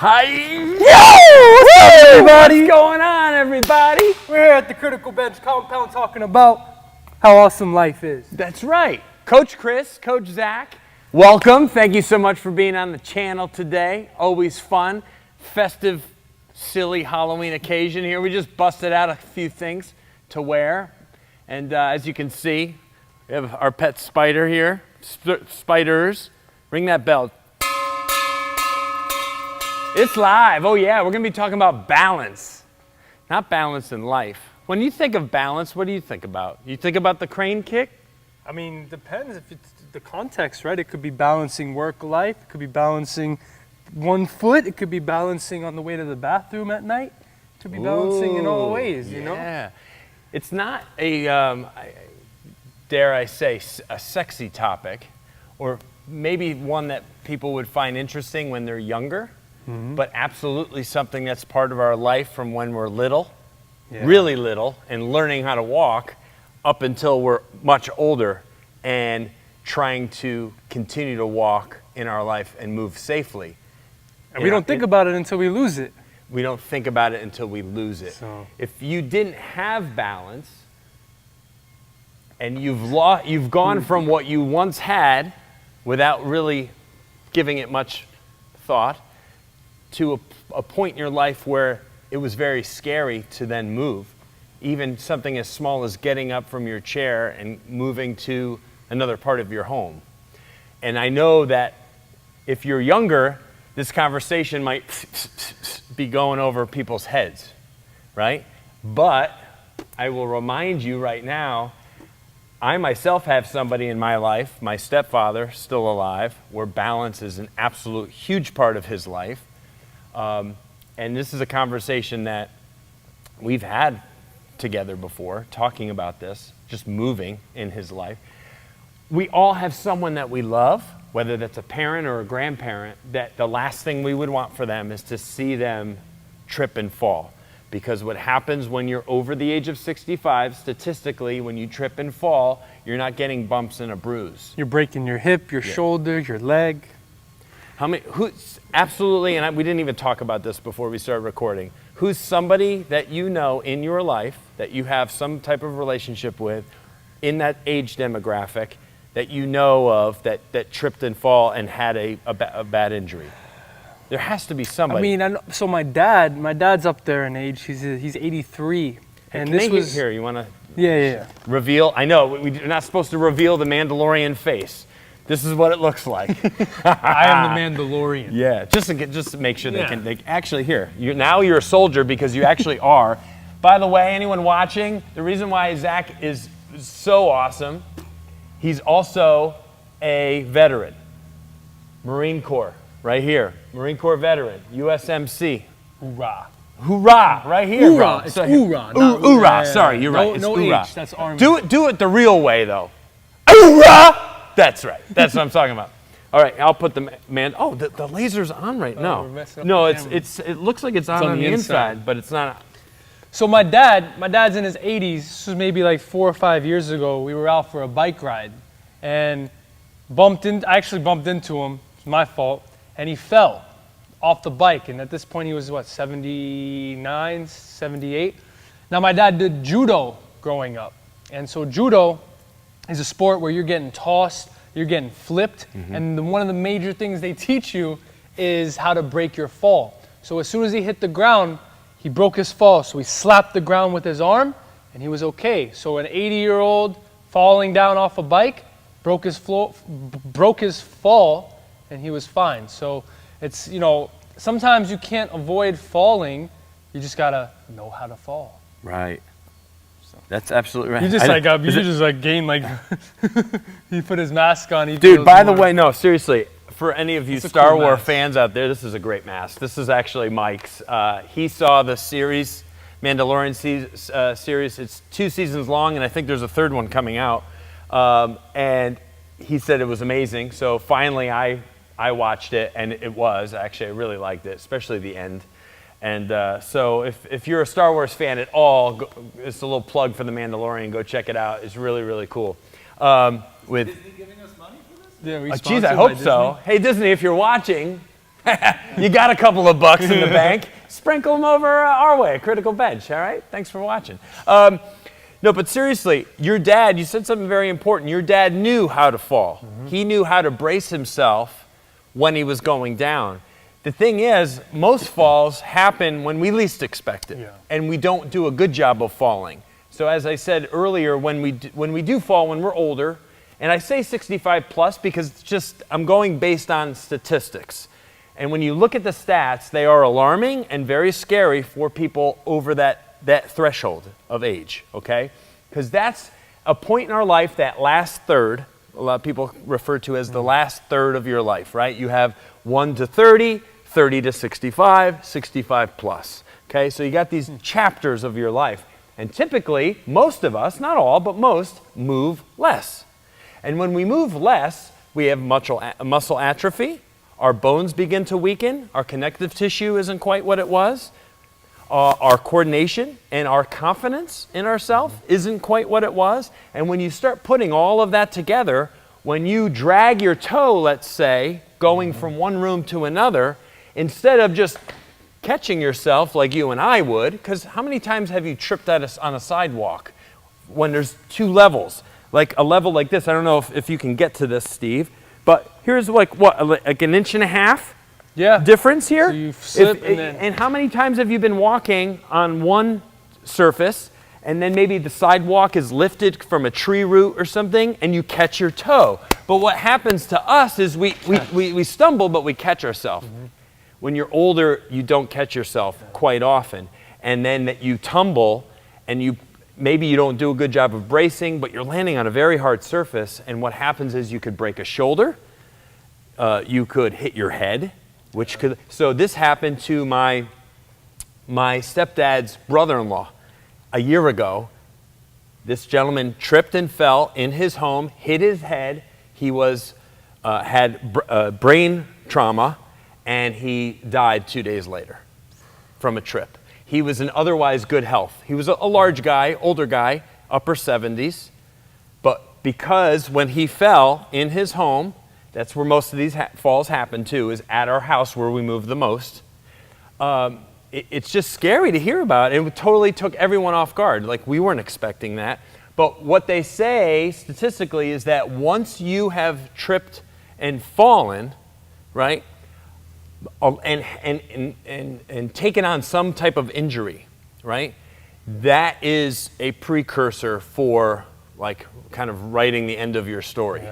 Hi! Yo! What's up, everybody? What's going on, everybody? We're here at the Critical Bench Compound talking about how awesome life is. That's right. Coach Chris, Coach Zach, welcome. Thank you so much for being on the channel today. Always fun, festive, silly Halloween occasion here. We just busted out a few things to wear. And as you can see, we have our pet spider here. Spiders. Ring that bell. It's live. Oh yeah, we're gonna be talking about balance. Not balance in life. When you think of balance, what do you think about? You think about the crane kick? I mean, depends if it's the context, right? It could be balancing work life. It could be balancing one foot. It could be balancing on the way to the bathroom at night. It could be balancing in all ways, you know? Yeah. It's not a, dare I say, a sexy topic, or maybe one that people would find interesting when they're younger. But absolutely something that's part of our life from when we're little, really little, and learning how to walk up until we're much older and trying to continue to walk in our life and move safely. And we don't think about it until we lose it. We don't think about it until we lose it. So. If you didn't have balance and you've gone from what you once had without really giving it much thought to a point in your life where it was very scary to then move. Even something as small as getting up from your chair and moving to another part of your home. And I know that if you're younger, this conversation might be going over people's heads, right? But I will remind you right now, I myself have somebody in my life, my stepfather, still alive, where balance is an absolute huge part of his life. And this is a conversation that we've had together before, talking about this, just moving in his life. We all have someone that we love, whether that's a parent or a grandparent, that the last thing we would want for them is to see them trip and fall. Because what happens when you're over the age of 65, statistically, when you trip and fall, you're not getting bumps and a bruise. You're breaking your hip, your shoulder, your leg. Absolutely, and we didn't even talk about this before we started recording. Who's somebody that you know in your life that you have some type of relationship with in that age demographic that you know of that tripped and fall and had a bad injury? There has to be somebody. I mean, so my dad's up there in age. He's 83. And this was here. You want to? Yeah. Reveal. I know we're not supposed to reveal the Mandalorian face. This is what it looks like. I am the Mandalorian. Yeah, just to make sure they actually here. Now you're a soldier because you actually are. By the way, anyone watching, the reason why Zach is so awesome, he's also a veteran, Marine Corps, right here, Marine Corps veteran, USMC. Hoorah! Hoorah! Right here, hoorah. bro. It's hoorah. Hoorah! Sorry, you're right. It's no hoorah. H, that's Army. Do it the real way though. Hoorah! That's right. That's what I'm talking about. All right, I'll put the the laser's on right now. No, it looks like it's on the inside, but it's not. So my dad's in his 80s. This was maybe like 4 or 5 years ago. We were out for a bike ride, and I actually bumped into him. It's my fault, and he fell off the bike. And at this point, he was what, 79, 78. Now my dad did judo growing up, and so judo is a sport where you're getting tossed, you're getting flipped, and one of the major things they teach you is how to break your fall. So as soon as he hit the ground, he broke his fall. So he slapped the ground with his arm, and he was okay. So an 80-year-old falling down off a bike, broke his fall, and he was fine. So it's, sometimes you can't avoid falling, you just gotta know how to fall. Right. That's absolutely right. You just gain he put his mask on. Dude, by the way, no, seriously, for any of you Star Wars fans out there, this is a great mask. This is actually Mike's. He saw the series, Mandalorian series. It's 2 seasons long, and I think there's a 3rd one coming out. And he said it was amazing. So finally, I watched it, and it was. Actually, I really liked it, especially the end. And so if you're a Star Wars fan at all, it's a little plug for The Mandalorian. Go check it out. It's really, really cool. Is Disney giving us money for this? Yeah, geez, I hope so. Hey, Disney, if you're watching, You got a couple of bucks in the bank. Sprinkle them over our way, Critical Bench, all right? Thanks for watching. No, but seriously, your dad, you said something very important. Your dad knew how to fall. He knew how to brace himself when he was going down. The thing is, most falls happen when we least expect it, and we don't do a good job of falling. So as I said earlier, when we do fall when we're older, and I say 65 plus because it's just, I'm going based on statistics. And when you look at the stats, they are alarming and very scary for people over that threshold of age, okay? Because that's a point in our life, that last third, a lot of people refer to as the last third of your life, right? You have 1 to 30, 30 to 65, 65 plus, okay? So you got these chapters of your life. And typically, most of us, not all, but most, move less. And when we move less, we have muscle atrophy, our bones begin to weaken, our connective tissue isn't quite what it was, our coordination and our confidence in ourselves isn't quite what it was. And when you start putting all of that together, when you drag your toe, let's say, going from one room to another, instead of just catching yourself like you and I would, because how many times have you tripped on a sidewalk when there's 2 levels? Like a level like this, I don't know if you can get to this, Steve, but here's like an inch and a half difference here. So you slip and how many times have you been walking on one surface and then maybe the sidewalk is lifted from a tree root or something and you catch your toe? But what happens to us is we stumble, but we catch ourselves. When you're older, you don't catch yourself quite often. And then that you tumble and maybe you don't do a good job of bracing, but you're landing on a very hard surface. And what happens is you could break a shoulder. You could hit your head, so this happened to my stepdad's brother-in-law a year ago. This gentleman tripped and fell in his home, hit his head. He had brain trauma, and he died 2 days later from a trip. He was in otherwise good health. He was a large guy, older guy, upper 70s. But because when he fell in his home, that's where most of these falls happen too, is at our house where we move the most. It's just scary to hear about. It totally took everyone off guard. Like, we weren't expecting that. But what they say statistically is that once you have tripped and fallen, right, and taken on some type of injury, right, that is a precursor for like kind of writing the end of your story.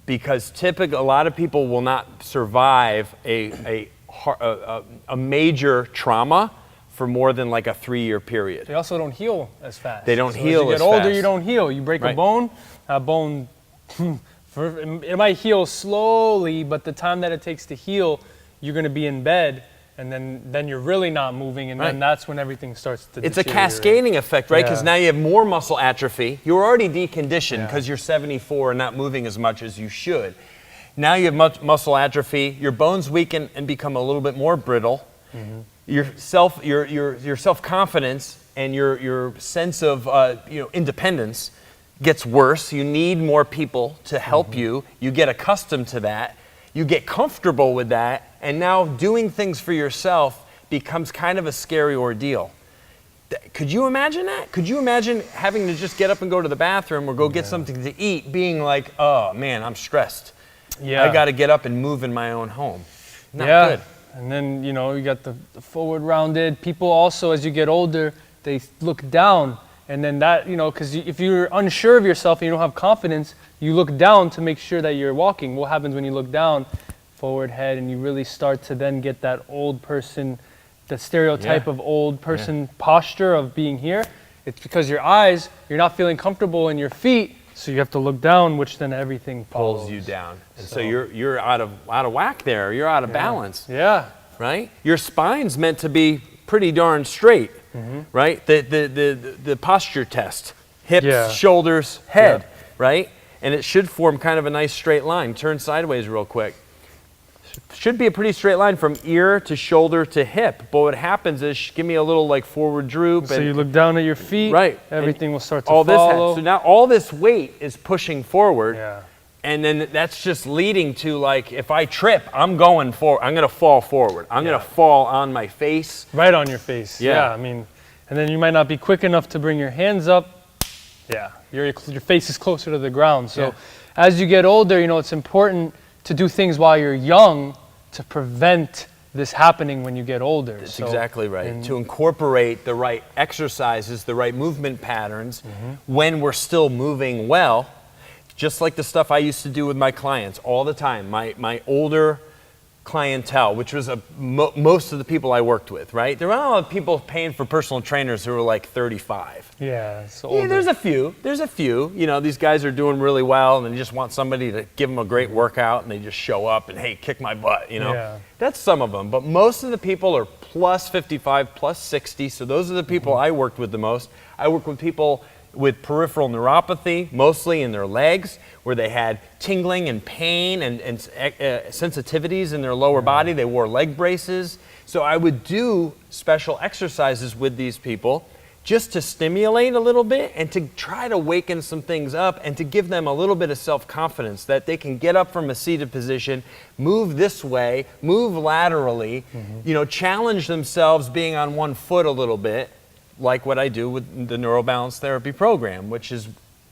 Because typically a lot of people will not survive a major trauma for more than like a 3-year period. They also don't heal as fast. They don't heal as fast. As you get older, you don't heal. You break a bone, it might heal slowly, but the time that it takes to heal, you're going to be in bed, and then you're really not moving, and then that's when everything starts to It's a cascading effect, right? Because now you have more muscle atrophy. You're already deconditioned because you're 74 and not moving as much as you should. Now you have muscle atrophy. Your bones weaken and become a little bit more brittle. Your self-confidence and your sense of independence gets worse. You need more people to help you. You get accustomed to that. You get comfortable with that, and now doing things for yourself becomes kind of a scary ordeal. Could you imagine that? Could you imagine having to just get up and go to the bathroom or go get something to eat, being like, oh man, I'm stressed. I got to get up and move in my own home. Not good. And then, you got the forward rounded. People also, as you get older, they look down. And then that, because if you're unsure of yourself and you don't have confidence, you look down to make sure that you're walking. What happens when you look down? Forward head, and you really start to then get that old person, the stereotype of old person posture of being here. It's because your eyes, you're not feeling comfortable in your feet, so you have to look down, which then everything pulls you down. And so you're out of whack there. You're out of balance. Right? Your spine's meant to be pretty darn straight. Right? The posture test, hips, shoulders, head, right? And it should form kind of a nice straight line. Turn sideways real quick. Should be a pretty straight line from ear to shoulder to hip. But what happens is, give me a little like forward droop. So you look down at your feet, everything will start to follow. follow. So now all this weight is pushing forward. And then that's just leading to, like, if I trip, I'm going forward. I'm going to fall forward. I'm going to fall on my face. Right on your face. Yeah. I mean, and then you might not be quick enough to bring your hands up. Yeah. Your face is closer to the ground. So as you get older, you know, it's important to do things while you're young to prevent this happening when you get older. That's exactly right. To incorporate the right exercises, the right movement patterns when we're still moving well. Just like the stuff I used to do with my clients all the time. My older clientele, which was most of the people I worked with, right? There were not a lot of people paying for personal trainers who were like 35. Yeah, so yeah, there's a few. You know, these guys are doing really well and they just want somebody to give them a great workout and they just show up and, hey, kick my butt, you know? Yeah. That's some of them, but most of the people are plus 55, plus 60, so those are the people I worked with the most. I work with people with peripheral neuropathy, mostly in their legs, where they had tingling and pain and sensitivities in their lower body. They wore leg braces. So I would do special exercises with these people just to stimulate a little bit and to try to waken some things up and to give them a little bit of self-confidence that they can get up from a seated position, move this way, move laterally, you know, challenge themselves being on one foot a little bit, like what I do with the neurobalance therapy program, which is,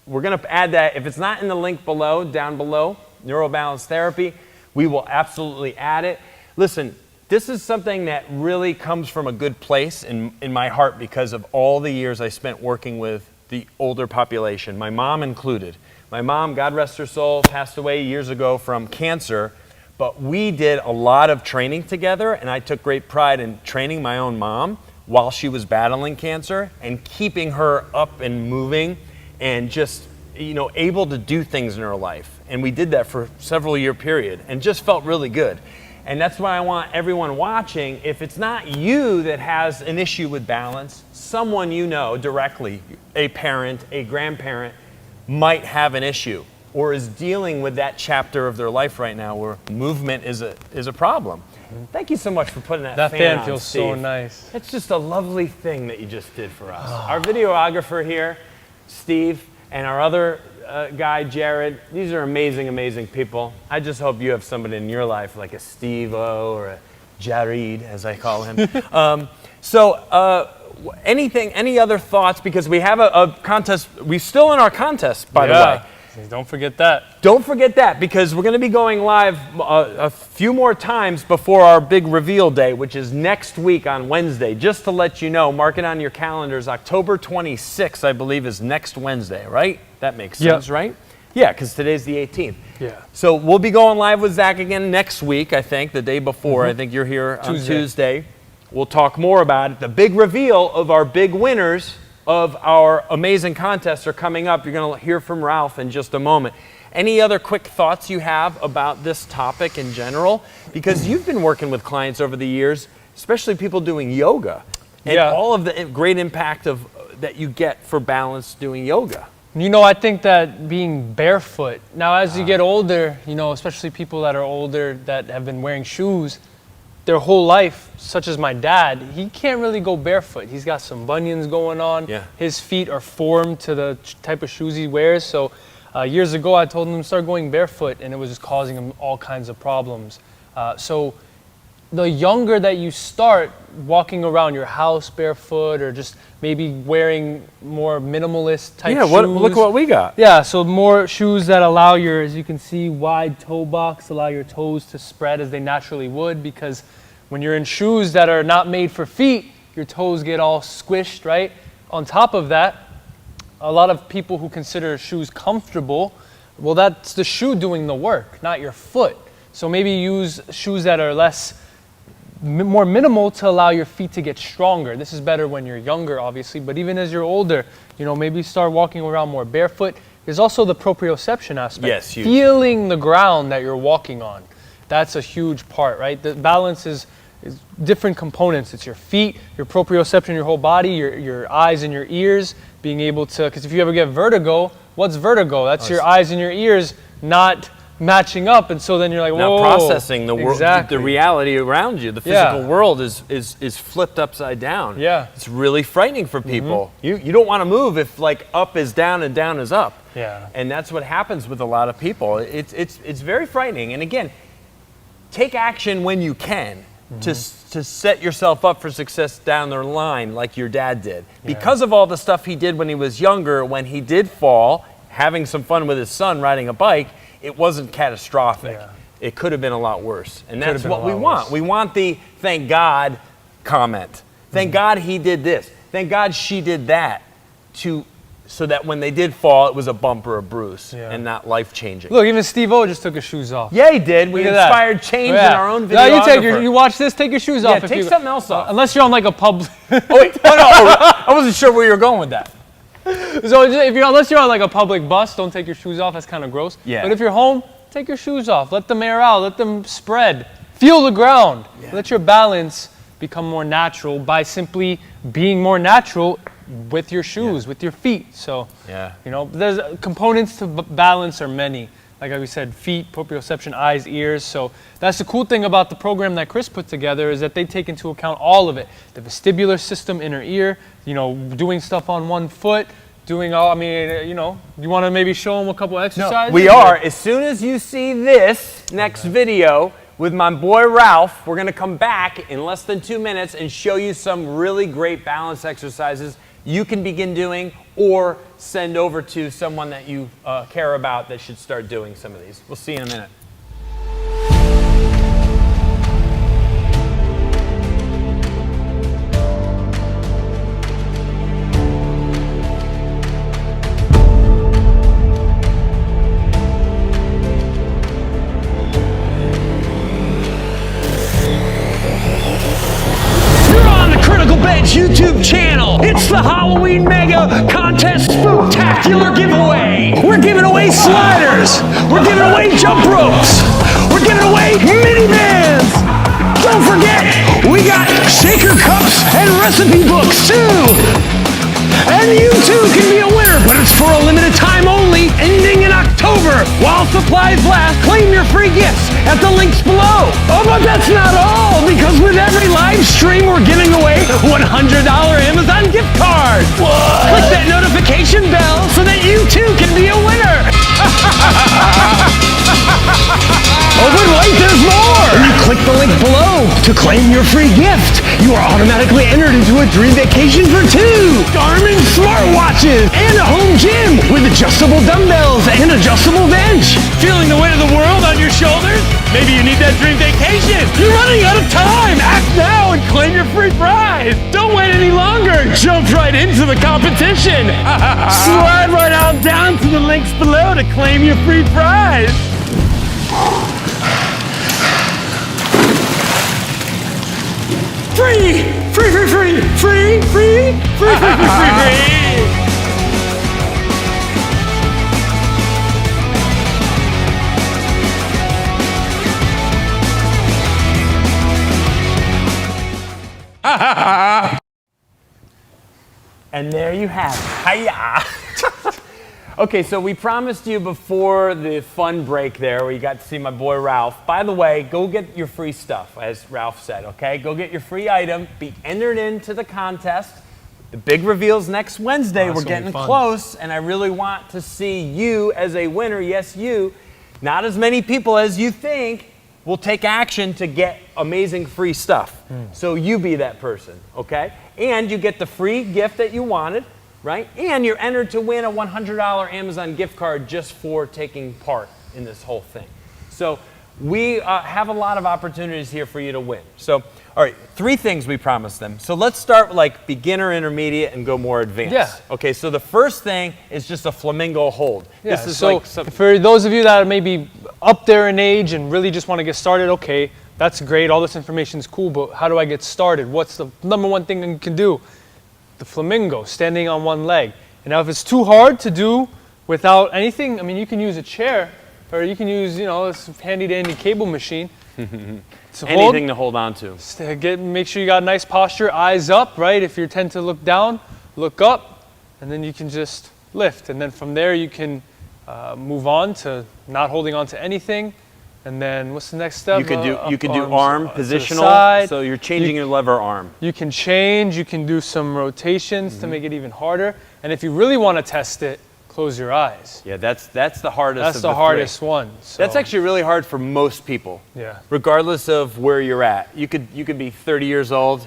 we're going to add that. If it's not in the link below, down below, neurobalance therapy, we will absolutely add it. Listen, this is something that really comes from a good place in my heart because of all the years I spent working with the older population, my mom included. My mom, God rest her soul, passed away years ago from cancer, but we did a lot of training together, and I took great pride in training my own mom while she was battling cancer and keeping her up and moving and just, you know, able to do things in her life. And we did that for several year period and just felt really good. And that's why I want everyone watching, if it's not you that has an issue with balance, someone you know directly, a parent, a grandparent, might have an issue or is dealing with that chapter of their life right now where movement is a problem. Thank you so much for putting that fan on, feels Steve. so nice. It's just a lovely thing that you just did for us. Our videographer here, Steve, and our other guy, Jared, these are amazing, amazing people. I just hope you have somebody in your life like a Steve-O or a Jared, as I call him. Any other thoughts? Because we have a contest. We're still in our contest, by the way. Don't forget that. Don't forget that, because we're going to be going live a few more times before our big reveal day, which is next week on Wednesday. Just to let you know, mark it on your calendars. October 26th, I believe, is next Wednesday, right? That makes sense, right? Yeah, because today's the 18th. Yeah. So we'll be going live with Zach again next week, I think, the day before. I think you're here on Tuesday. We'll talk more about it. The big reveal of our big winners of our amazing contests are coming up. You're going to hear from Ralph in just a moment. Any other quick thoughts you have about this topic in general? Because you've been working with clients over the years, especially people doing yoga, and all of the great impact that you get for balance doing yoga. You know, I think that being barefoot, now as you get older, you know, especially people that are older that have been wearing shoes their whole life, such as my dad, he can't really go barefoot. He's got some bunions going on. Yeah. His feet are formed to the type of shoes he wears. So years ago, I told him to start going barefoot, and it was just causing him all kinds of problems. So the younger that you start walking around your house barefoot, or just maybe wearing more minimalist type shoes. Yeah, look what we got. Yeah, so more shoes that allow your, as you can see, wide toe box, allow your toes to spread as they naturally would, because when you're in shoes that are not made for feet, your toes get all squished, right? On top of that, a lot of people who consider shoes comfortable, well, that's the shoe doing the work, not your foot. So maybe use shoes that are more minimal to allow your feet to get stronger. This is better when you're younger, obviously, but even as you're older, you know, maybe start walking around more barefoot. There's also the proprioception aspect. Yes, huge. Feeling the ground that you're walking on. That's a huge part, right? The balance is different components. It's your feet, your proprioception, your whole body, your eyes and your ears, being able to, because if you ever get vertigo, what's vertigo? That's your eyes and your ears not matching up, and so then you're like, whoa. Not processing the world, Exactly. the reality around you. The physical world is flipped upside down. Yeah. It's really frightening for people. You don't want to move if like up is down and down is up. Yeah. And that's what happens with a lot of people. It's very frightening. And again, take action when you can to set yourself up for success down the line like your dad did. Because of all the stuff he did when he was younger, when he did fall, having some fun with his son riding a bike, it wasn't catastrophic. Yeah. It could have been a lot worse. And that's what we want. We want the thank God comment. Thank God he did this. Thank God she did that, so that when they did fall, it was a bump or a bruise and not life-changing. Look, even Steve-O just took his shoes off. Yeah, he did. We inspired change in our own video. No, you watch this, take your shoes off. Yeah, take something else off. Unless you're on like a public... Oh, wait. Oh, no. I wasn't sure where you were going with that. So unless you're on like a public bus, don't take your shoes off. That's kind of gross. Yeah. But if you're home, take your shoes off. Let them air out. Let them spread. Feel the ground. Yeah. Let your balance become more natural by simply being more natural with your shoes, with your feet. So, there's components to balance are many. Like we said, feet, proprioception, eyes, ears. So that's the cool thing about the program that Chris put together is that they take into account all of it. The vestibular system, inner ear, doing stuff on one foot, doing all, you want to maybe show them a couple exercises? No, we are. As soon as you see this next video with my boy Ralph, we're going to come back in less than 2 minutes and show you some really great balance exercises you can begin doing or send over to someone that you care about that should start doing some of these. We'll see you in a minute. YouTube channel. It's the Halloween Mega Contest Spooktacular giveaway. We're giving away sliders. We're giving away jump ropes. We're giving away minivans. Don't forget, we got shaker cups and recipe books too. And you too can be a winner, but it's for a limited time only, ending in October. While supplies last, claim your free gifts at the links below. Oh, but that's not all, because with every live stream, we're giving away $100 Amazon gift card. What? Click that notification bell so that you too can be a winner. Oh, but wait, there's more! When you click the link below to claim your free gift, you are automatically entered into a dream vacation for 2 Garmin smartwatches and a home gym with adjustable dumbbells and adjustable bench. Feeling the weight of the world on your shoulders? Maybe you need that dream vacation. You're running out of time. Act now and claim your free prize. Don't wait any longer. Jump right into the competition. Slide right on down to the links below to claim your free prize. Free! Free, free, free! Free, free, free, free, free, free, free! And there you have it. Hiya! Okay, so we promised you before the fun break there where you got to see my boy Ralph. By the way, go get your free stuff, as Ralph said, okay? Go get your free item, be entered into the contest. The big reveal's next Wednesday. We're getting close, and I really want to see you as a winner. Yes, you. Not as many people as you think will take action to get amazing free stuff. So you be that person, okay? And you get the free gift that you wanted. Right? And you're entered to win a $100 Amazon gift card just for taking part in this whole thing. So we have a lot of opportunities here for you to win. So, all right, 3 things we promised them. So let's start with like beginner, intermediate, and go more advanced. Yeah. Okay, so the first thing is just a flamingo hold. Yeah, this is so like for those of you that are maybe up there in age and really just want to get started, okay, that's great. All this information is cool, but how do I get started? What's the number one thing you can do? The flamingo, standing on one leg. And now if it's too hard to do without anything, I mean, you can use a chair or you can use, this handy dandy cable machine. Anything to hold on to. Make sure you got nice posture, eyes up, right? If you tend to look down, look up, and then you can just lift. And then from there you can move on to not holding on to anything. And then what's the next step? You could do arms, arm to the positional, side. so you're changing your lever arm. You can change, you can do some rotations to make it even harder. And if you really want to test it, close your eyes. Yeah, that's the hardest. That's the hardest one. So. That's actually really hard for most people. Yeah. Regardless of where you're at, you could be 30 years old,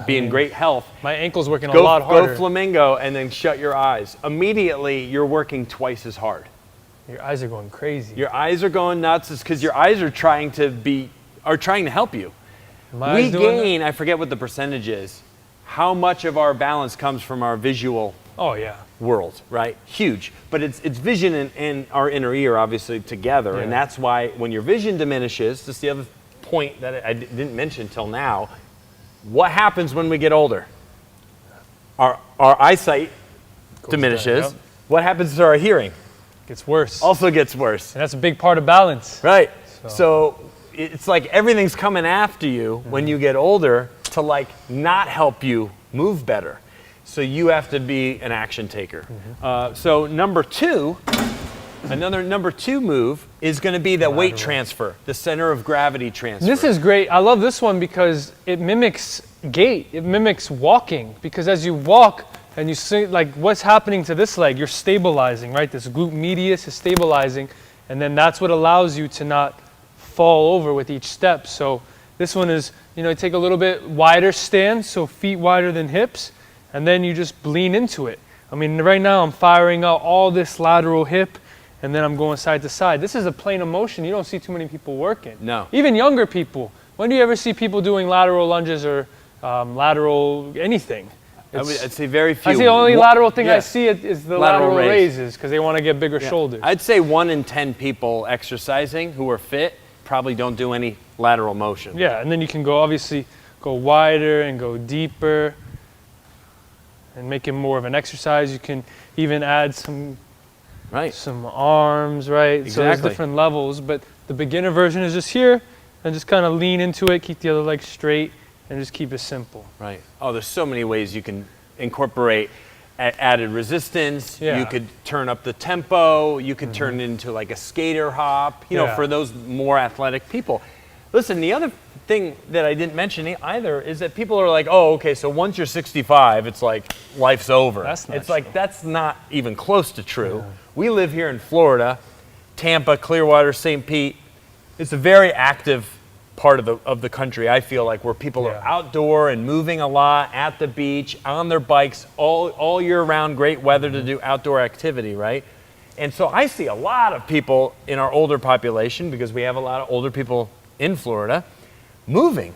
be in great health. My ankle's working a lot harder. Go flamingo and then shut your eyes. Immediately, you're working twice as hard. Your eyes are going crazy. Your eyes are going nuts. It's because your eyes are trying to help you. We gain, I forget what the percentage is, how much of our balance comes from our visual world, right? Huge. But it's vision and our inner ear, obviously, together. And that's why when your vision diminishes, this is the other point that I didn't mention until now, what happens when we get older? Our eyesight diminishes. Down, What happens to our hearing? Gets worse. Also gets worse. And that's a big part of balance. Right. So it's like everything's coming after you when you get older to like not help you move better. So you have to be an action taker. So another number two move is going to be the weight transfer, the center of gravity transfer. This is great. I love this one because it mimics gait. It mimics walking, because as you walk and you see like what's happening to this leg, you're stabilizing, right? This glute medius is stabilizing, and then that's what allows you to not fall over with each step. So this one is, you take a little bit wider stance, so feet wider than hips, and then you just lean into it. I mean, right now I'm firing out all this lateral hip, and then I'm going side to side. This is a plane of motion you don't see too many people working. No. Even younger people. When do you ever see people doing lateral lunges or lateral anything? I'd say very few. I see the only lateral thing I see is the lateral raise. raises, because they want to get bigger shoulders. I'd say 1 in 10 people exercising who are fit probably don't do any lateral motion. Yeah, and then you can obviously go wider and go deeper and make it more of an exercise. You can even add some arms, right? Exactly. So there's different levels, but the beginner version is just here and just kind of lean into it, keep the other leg straight, and just keep it simple. Right. Oh, there's so many ways you can incorporate added resistance. Yeah. You could turn up the tempo. You could turn it into like a skater hop, for those more athletic people. Listen, the other thing that I didn't mention either is that people are like, oh, okay, so once you're 65, it's like life's over. That's not It's like, that's not even close to true. Yeah. We live here in Florida, Tampa, Clearwater, St. Pete. It's a very active part of the country, I feel like, where people are outdoor and moving a lot, at the beach, on their bikes, all year round, great weather to do outdoor activity, right? And so I see a lot of people in our older population, because we have a lot of older people in Florida, moving,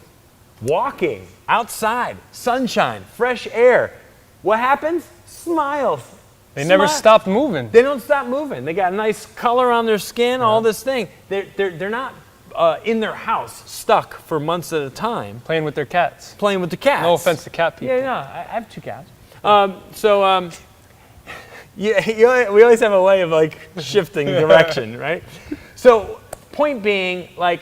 walking, outside, sunshine, fresh air. What happens? Smiles. They never stopped moving. They don't stop moving. They got a nice color on their skin, all this thing. They're not in their house, stuck for months at a time. Playing with their cats. Playing with the cats. No offense to cat people. Yeah, no, I have 2 cats. We always have a way of like shifting direction, right? So, point being, like,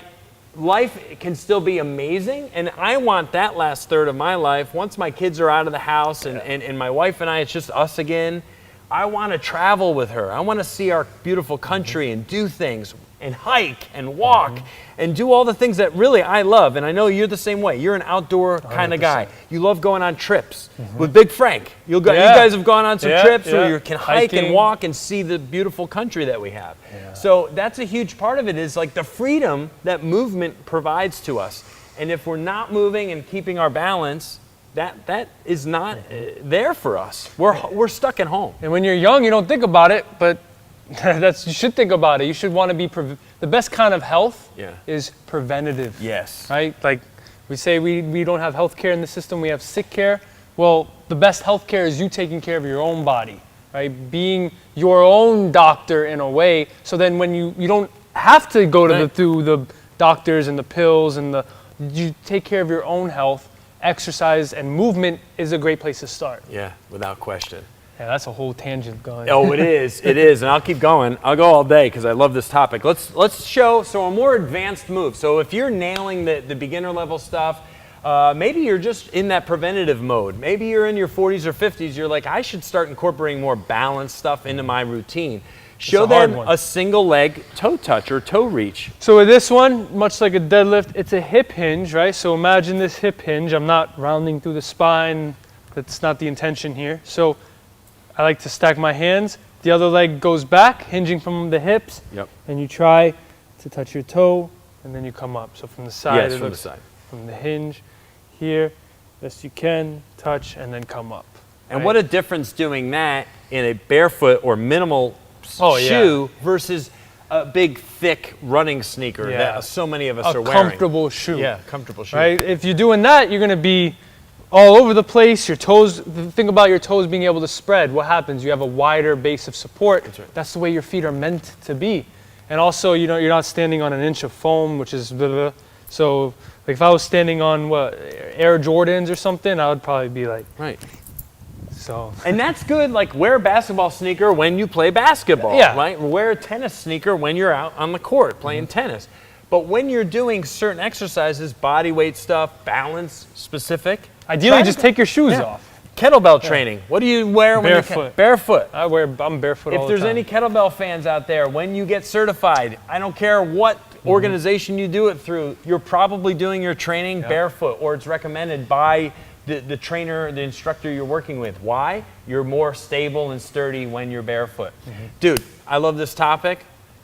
life can still be amazing, and I want that last third of my life, once my kids are out of the house and my wife and I, it's just us again, I want to travel with her. I want to see our beautiful country and do things and hike and walk and do all the things that really I love. And I know you're the same way. You're an outdoor kind of guy. You love going on trips. With Big Frank, you guys have gone on some trips where you can hike and walk and see the beautiful country that we have. So that's a huge part of it, is like the freedom that movement provides to us. And if we're not moving and keeping our balance, that is not there for us. We're stuck at home. And when you're young, you don't think about it, but you should think about it. You should want to be the best kind of health is preventative. Yes. Right? Like we say we don't have health care in the system, we have sick care. Well, the best health care is you taking care of your own body, right? Being your own doctor in a way, so then when you don't have to go to through the doctors and the pills and you take care of your own health. Exercise and movement is a great place to start. Yeah, without question. Yeah, that's a whole tangent going. Oh, it is, and I'll keep going. I'll go all day because I love this topic. Let's show a more advanced move. So if you're nailing the beginner level stuff, maybe you're just in that preventative mode. Maybe you're in your 40s or 50s. You're like, I should start incorporating more balanced stuff into my routine. Show a hard them one. a single leg toe touch or toe reach. So with this one, much like a deadlift, it's a hip hinge, right? So imagine this hip hinge. I'm not rounding through the spine. That's not the intention here. So I like to stack my hands. The other leg goes back, hinging from the hips. Yep. And you try to touch your toe, and then you come up. So from the side, Yes, it from the looks side. from the hinge here, best you can, touch, and then come up. And right? what a difference doing that in a barefoot or minimal Oh, yeah. shoe versus a big, thick running sneaker Yeah. that so many of us A are wearing. comfortable shoe. Yeah, comfortable shoe. Right? If you're doing that, you're gonna be all over the place. Your toes, think about your toes being able to spread. What happens? You have a wider base of support. That's right. That's the way your feet are meant to be. And also, you know, you're not standing on an inch of foam, which is blah, blah. So, like if I was standing on what, Air Jordans or something, I would probably be like, Right. so. And that's good. Like, wear a basketball sneaker when you play basketball, Yeah. right? Wear a tennis sneaker when you're out on the court playing tennis. But when you're doing certain exercises, body weight stuff, balance specific, Ideally, try just to- take your shoes Yeah. off. Kettlebell training. What do you wear when Barefoot. you're barefoot? I'm barefoot all If the there's time. any kettlebell fans out there, when you get certified, I don't care what organization you do it through, you're probably doing your training barefoot, or it's recommended by the trainer, the instructor you're working with. Why? You're more stable and sturdy when you're barefoot. Dude, I love this topic.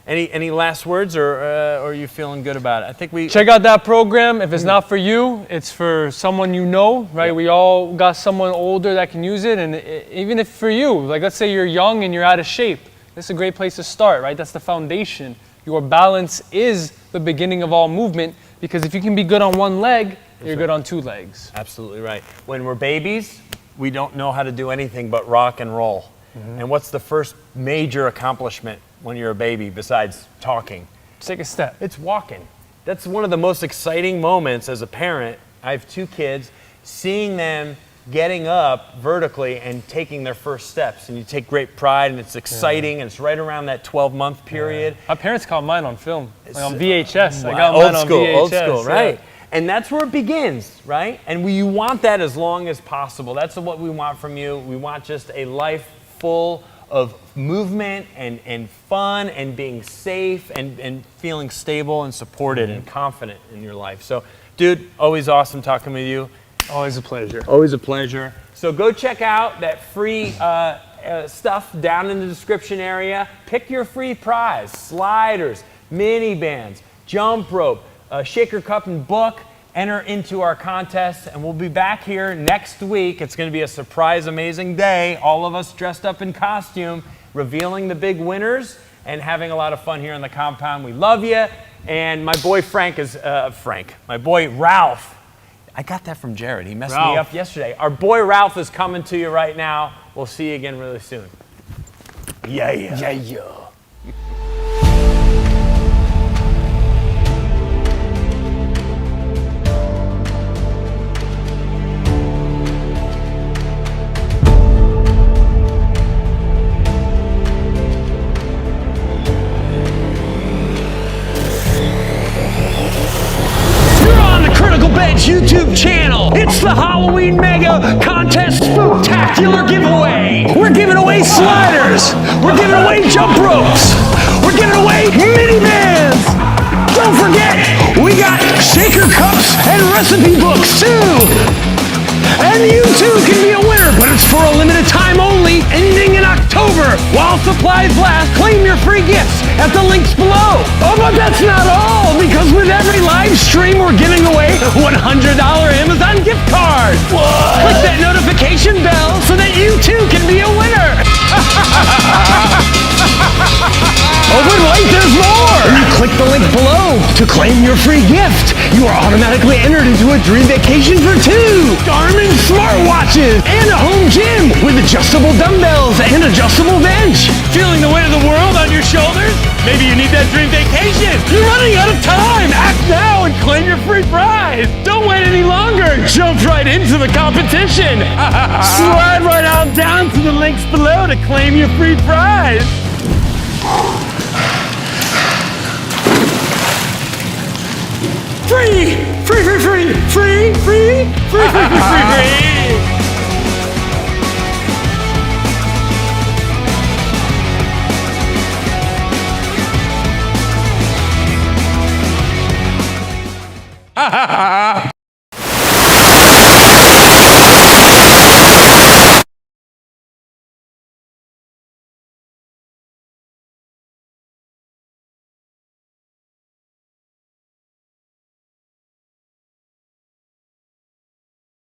Any last words, or are you feeling good about it? I think we Check out that program. If it's not for you, it's for someone you know, right? Yep. We all got someone older that can use it. And even if for you, like let's say you're young and you're out of shape, this is a great place to start, right? That's the foundation. Your balance is the beginning of all movement, because if you can be good on one leg, you're good on two legs. Absolutely right. When we're babies, we don't know how to do anything but rock and roll. And what's the first major accomplishment when you're a baby besides talking? Take a step. It's walking. That's one of the most exciting moments as a parent. I have two kids, seeing them getting up vertically and taking their first steps. And you take great pride, and it's exciting, and it's right around that 12-month period. My parents caught mine on film, like on It's- VHS. I Wow, got old mine on school, VHS. old school, right? yeah. And that's where it begins, right? And you want that as long as possible. That's what we want from you. We want just a life full of movement and fun and being safe and feeling stable and supported and confident in your life. So, dude, always awesome talking with you. Always a pleasure. Always a pleasure. So go check out that free stuff down in the description area. Pick your free prize: sliders, mini bands, jump rope, shaker cup and book. Enter into our contest, and we'll be back here next week. It's going to be a surprise, amazing day. All of us dressed up in costume, revealing the big winners and having a lot of fun here on the compound. We love you. And my boy my boy Ralph. I got that from Jared. He messed me Ralph. up yesterday. Our boy Ralph is coming to you right now. We'll see you again really soon. Yeah. You're on the Critical Bench YouTube channel. It's the Halloween Mega Contest Spooktacular giveaway. We're giving away sliders. We're giving away jump ropes. We're giving away mini bands. Don't forget, we got shaker cups and recipe books too. And you too can be a winner, but it's for a limited time only, ending in October. While supplies last, claim your free gifts at the links below. Oh, but that's not all, because with every live stream, we're giving away $100 Amazon gift card. What? Click that notification bell so that you too can be a winner. Oh, but wait, there's more! When you click the link below to claim your free gift, you are automatically entered into a dream vacation for 2 Garmin smartwatches and a home gym with adjustable dumbbells and adjustable bench. Feeling the weight of the world on your shoulders? Maybe you need that dream vacation. You're running out of time. Act now and claim your free prize. Don't wait any longer. Jump right into the competition. Slide right on down to the links below to claim your free prize. Free! Free, free, free! Free, free, free, free, free, free!